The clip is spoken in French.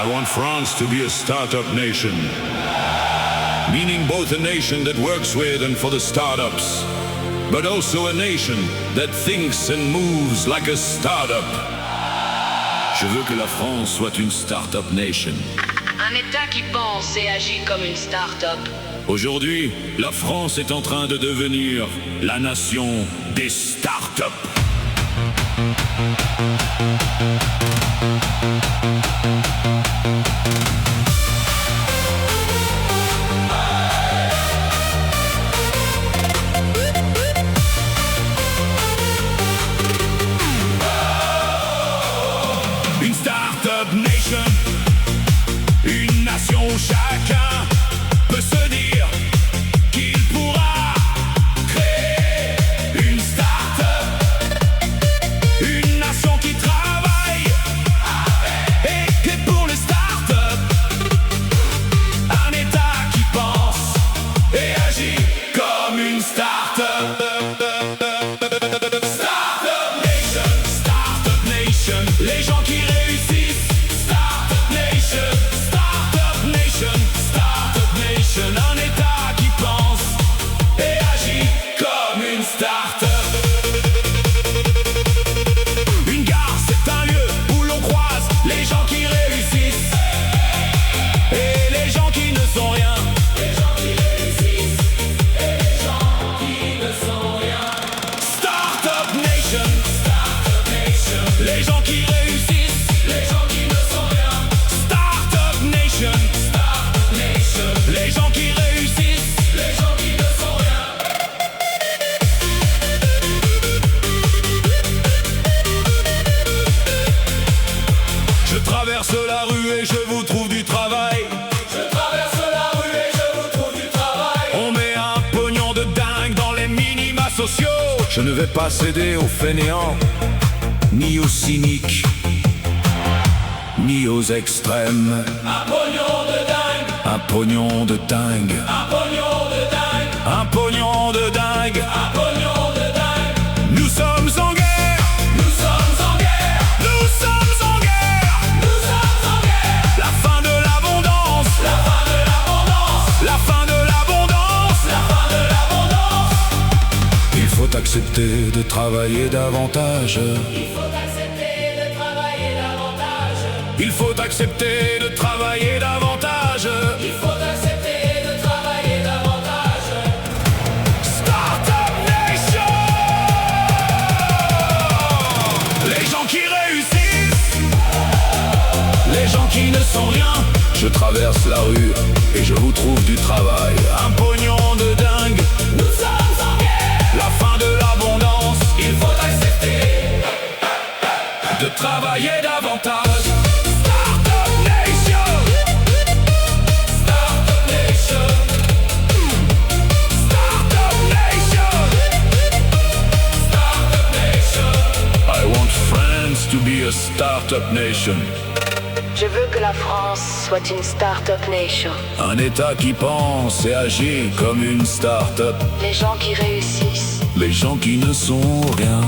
I want France to be a startup nation, meaning both a nation that works with and for the startups, but also a nation that thinks and moves like a startup. Je veux que la France soit une startup nation. Un État qui pense et agit comme une start-up. Aujourd'hui, la France est en train de devenir la nation des startups. Une startup nation, une nation où chacun peut se dire qu'il pourra créer une start-up, une nation qui travaille et qui est pour les start-up, un État qui pense et agit comme une start-up. Startup Nation, les gens qui réussissent. Startup Nation, Startup Nation, Startup Nation, un État qui pense et agit comme une start-up. Une gare, c'est un lieu où l'on croise les gens qui réussissent et les gens qui ne sont rien. Les gens qui réussissent et les gens qui ne sont rien. Startup Nation, Startup Nation, les gens qui réussissent, les gens qui ne sont rien. Startup Nation, Startup Nation, les gens qui réussissent, les gens qui ne sont rien. Je traverse la rue et je vous trouve du travail. Je traverse la rue et je vous trouve du travail. On met un pognon de dingue dans les minima sociaux. Je ne vais pas céder aux fainéants, ni aux cyniques, ni aux extrêmes. Un pognon de dingue, un pognon de dingue, un pognon de dingue, un pognon de dingue, un pognon de dingue. Nous sommes en guerre, nous sommes en guerre, nous sommes en guerre, nous sommes en guerre. La fin de l'abondance, la fin de l'abondance, la fin de l'abondance, la fin de l'abondance. Il faut accepter de travailler davantage. Il faut accepter de travailler davantage. Il faut accepter de travailler davantage. Il faut accepter de travailler davantage. Startup Nation, les gens qui réussissent, les gens qui ne sont rien. Je traverse la rue et je vous trouve du travail. Un pognon de dingue, nous sommes en guerre. La fin de l'abondance, il faut accepter de travailler davantage. Startup Nation, Startup Nation, Startup Nation, Startup Nation. I want France to be a startup nation. Je veux que la France soit une start-up nation. Un État qui pense et agit comme une start-up. Les gens qui réussissent, Les gens qui ne sont rien.